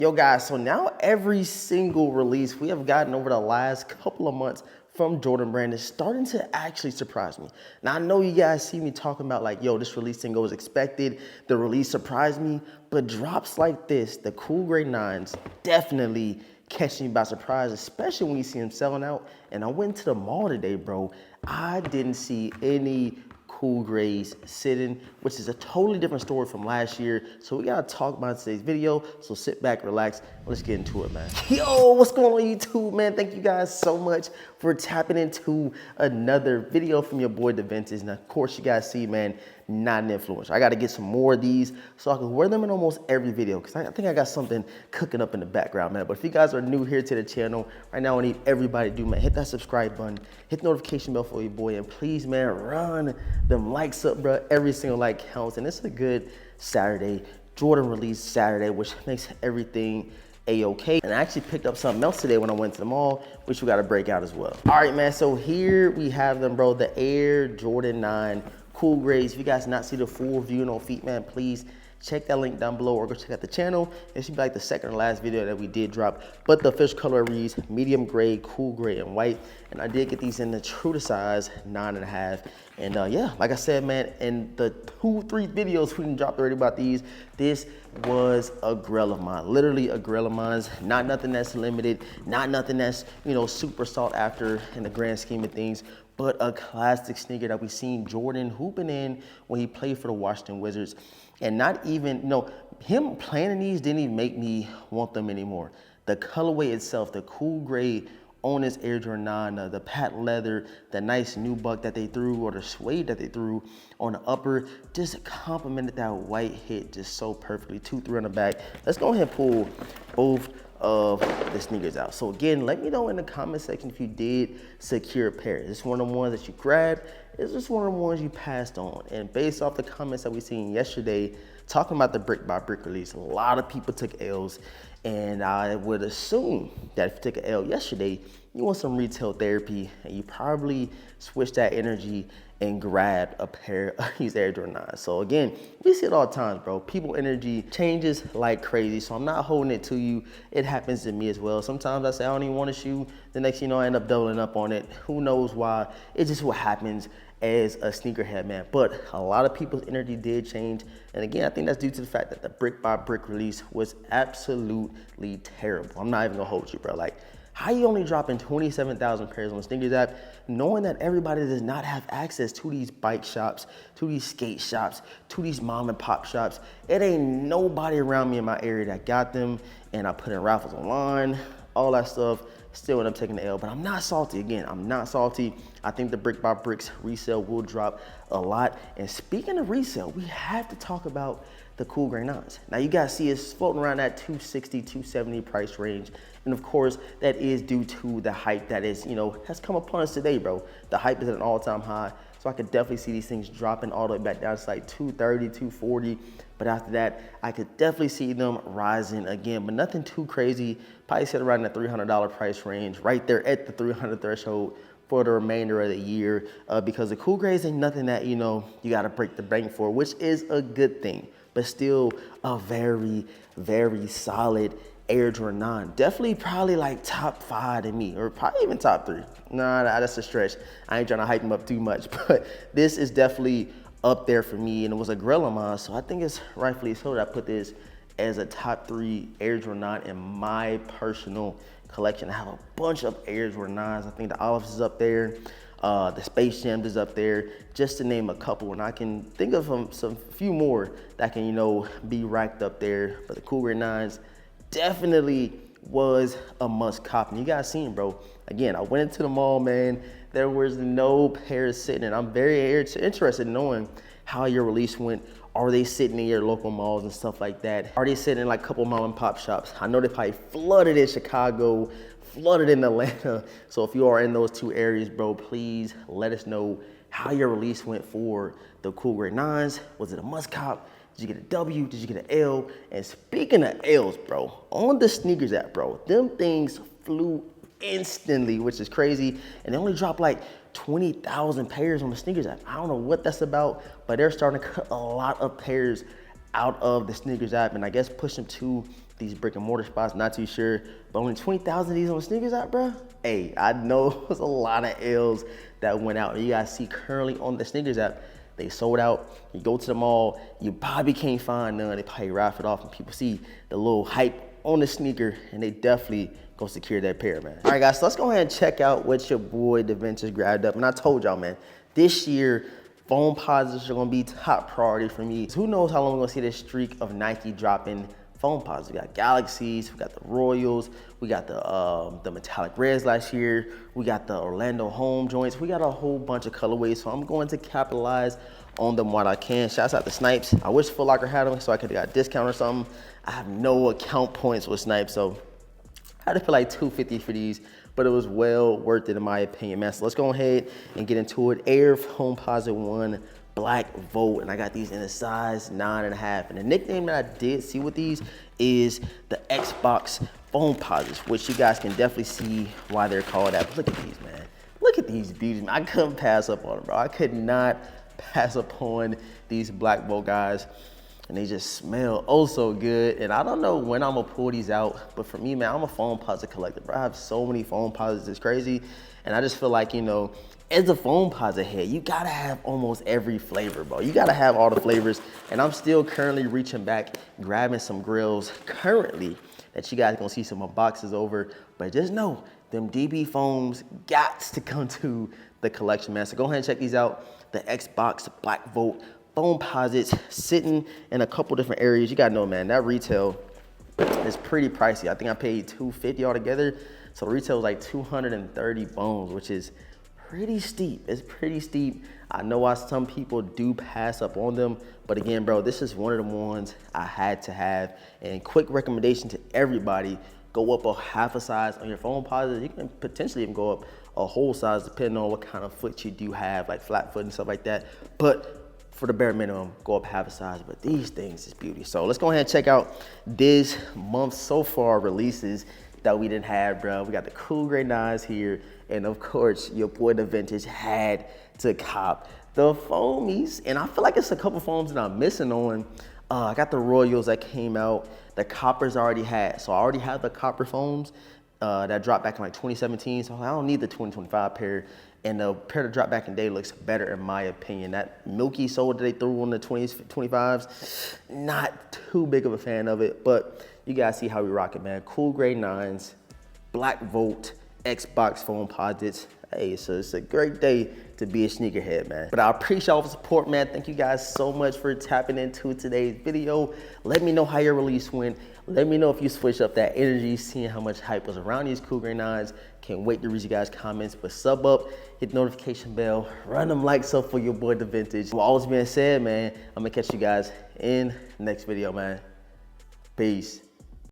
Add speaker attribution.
Speaker 1: Yo guys, so now every single release we have gotten over the last couple of months from Jordan Brand is starting to actually surprise me. Now I know you guys see me talking about like, yo, this release didn't go as expected, the release surprised me, but drops like this, the Cool Grade 9s, definitely catch me by surprise, especially when you see them selling out. And I went to the mall today, bro. I didn't see any Cool Grades sitting, which is a totally different story from last year. So we gotta talk about today's video. So sit back, relax, let's get into it, man. Yo, what's going on YouTube, man? Thank you guys so much for tapping into another video from your boy Da Vintage. And of course, you guys see, man, not an influencer. I gotta get some more of these so I can wear them in almost every video, because I think I got something cooking up in the background, man. But if you guys are new here to the channel, right now I need everybody to do, man, hit that subscribe button, hit the notification bell for your boy, and please, man, run them likes up, bro. Every single like counts, and it's a good Saturday, Jordan release Saturday, which makes everything a-okay. And I actually picked up something else today when I went to the mall, which we gotta break out as well. All right, man, so here we have them, bro, the Air Jordan 9 Cool Grades. If you guys not see the full view on feet, man, please check that link down below or go check out the channel. It should be like the second or last video that we did drop. But the official color reads medium gray, cool gray, and white. And I did get these in the true to size 9.5. And yeah, like I said, man, in the 2-3 videos we dropped already about these, this was a grail of mine. Literally a grail of mine. Not nothing that's limited, not nothing that's, you know, super sought after in the grand scheme of things, but a classic sneaker that we seen Jordan hooping in when he played for the Washington Wizards. And not even, you know, him playing in these didn't even make me want them anymore. The colorway itself, the cool gray on this Air Jordan 9, the patent leather, the nice nubuck that they threw, or the suede that they threw on the upper, just complemented that white hit just so perfectly. 2-3 on the back. Let's go ahead and pull both of the sneakers out. So again, let me know in the comment section if you did secure a pair. Is this one of the ones that you grabbed? Is this one of the ones you passed on? And based off the comments that we seen yesterday, talking about the brick by brick release, a lot of people took L's. And I would assume that if you took an L yesterday, you want some retail therapy, and you probably switched that energy and grabbed a pair of these Air Jordan 9s. So again, we see it all the time, bro. People energy changes like crazy, so I'm not holding it to you. It happens to me as well. Sometimes I say I don't even want a shoe. The next thing you know, I end up doubling up on it. Who knows why? It's just what happens as a sneakerhead, man. But a lot of people's energy did change. And again, I think that's due to the fact that the brick by brick release was absolutely terrible. I'm not even gonna hold you, bro. Like, how you only dropping 27,000 pairs on the sneakers app, knowing that everybody does not have access to these bike shops, to these skate shops, to these mom and pop shops. It ain't nobody around me in my area that got them, and I put in raffles online, all that stuff. Still end up taking the L, but I'm not salty. Again, I'm not salty. I think the brick by bricks resale will drop a lot. And speaking of resale, we have to talk about the Cool Grade 9s. Now you guys see it's floating around that 260, 270 price range. And of course, that is due to the hype that is, you know, has come upon us today, bro. The hype is at an all-time high. So I could definitely see these things dropping all the way back down to like 230, 240. But after that, I could definitely see them rising again, but nothing too crazy. Probably sit around the $300 price range, right there at the 300 threshold for the remainder of the year, because the Cool Grades ain't nothing that, you know, you gotta break the bank for, which is a good thing, but still a very, very solid Air Jordan 9. Definitely probably like top 5 to me, or probably even top 3. Nah, that's a stretch. I ain't trying to hype them up too much, but this is definitely up there for me, and it was a grill of mine, so I think it's rightfully so that I put this as a top 3 Air Jordan 9 in my personal collection. I have a bunch of Air Jordan 9s. I think the Olives is up there, the Space Jams is up there, just to name a couple, and I can think of some few more that can, you know, be racked up there. But the Cool Grade 9s definitely was a must cop. And you guys seen, bro. Again, I went into the mall, man. There was no pairs sitting, and I'm very interested in knowing how your release went. Are they sitting in your local malls and stuff like that? Are they sitting in like a couple mom and pop shops? I know they probably flooded in Chicago, flooded in Atlanta. So if you are in those 2 areas, bro, please let us know how your release went for the Cool Grade 9s. Was it a must cop? Did you get a W? Did you get an L? And speaking of L's, bro, on the sneakers app, bro, them things flew instantly, which is crazy. And they only dropped like 20,000 pairs on the sneakers app. I don't know what that's about, but they're starting to cut a lot of pairs out of the sneakers app, and I guess push them to these brick and mortar spots, not too sure, but only 20,000 of these on the sneakers out, bro. Hey, I know there's a lot of L's that went out. You guys see currently on the sneakers app, they sold out. You go to the mall, you probably can't find none. They probably raffle it off, and people see the little hype on the sneaker, and they definitely go secure that pair, man. All right, guys, so let's go ahead and check out what your boy Da Vintage grabbed up. And I told y'all, man, this year, foam positives are gonna be top priority for me. Who knows how long we're gonna see this streak of Nike dropping foam positives. We got Galaxies, we got the Royals, we got the metallic reds last year, we got the Orlando home joints, we got a whole bunch of colorways, so I'm going to capitalize on them while I can. Shouts out to Snipes. I wish Foot Locker had them so I could have got a discount or something. I have no account points with Snipes, so I had to pay like $250 for these, but it was well worth it in my opinion, man. So let's go ahead and get into it. Air Foam Posit 1 Black Volt, and I got these in a size 9.5. And the nickname that I did see with these is the Xbox Foam Posits, which you guys can definitely see why they're called that. But look at these, man. Look at these beauties, man. I couldn't pass up on them, bro. I could not pass up on these Black Volt guys. And they just smell oh so good. And I don't know when I'm gonna pull these out, but for me, man, I'm a foam posit collector, bro. I have so many foam posits, it's crazy. And I just feel like, you know, as a foam posit head, you gotta have almost every flavor, bro. You gotta have all the flavors. And I'm still currently reaching back, grabbing some grills currently that you guys gonna see some boxes over. But just know, them DB foams got to come to the collection, man. So go ahead and check these out. The Xbox Black Volt foam posits sitting in a couple different areas. You gotta know, man, that retail is pretty pricey. I think I paid $250 altogether. So the retail was like 230 bones, which is pretty steep. It's pretty steep. I know why some people do pass up on them, but again, bro, this is one of the ones I had to have. And quick recommendation to everybody, go up a half a size on your foam posits. You can potentially even go up a whole size depending on what kind of foot you do have, like flat foot and stuff like that. But for the bare minimum, go up half a size. But these things is beauty. So let's go ahead and check out this month's so far releases that we didn't have, bro. We got the Cool Grey 9s here. And of course, your boy Da Vintage had to cop the foamies. And I feel like it's a couple foams that I'm missing on. I got the Royals that came out. The Coppers I already had. So I already have the Copper foams that dropped back in like 2017. So I don't need the 2025 pair. And the pair that dropped back in day looks better in my opinion. That milky sole that they threw on the 20s, 25s, not too big of a fan of it. But you guys see how we rock it, man. Cool Grey 9s, Black Volt, Xbox foam posits. Hey, so it's a great day to be a sneakerhead, man. But I appreciate all the support, man. Thank you guys so much for tapping into today's video. Let me know how your release went. Let me know if you switched up that energy, seeing how much hype was around these Cool Grey 9s. Can't wait to read you guys' comments. But sub up, hit the notification bell, run them likes up for your boy Da Vintage. With all this being said, man, I'm gonna catch you guys in the next video, man. Peace.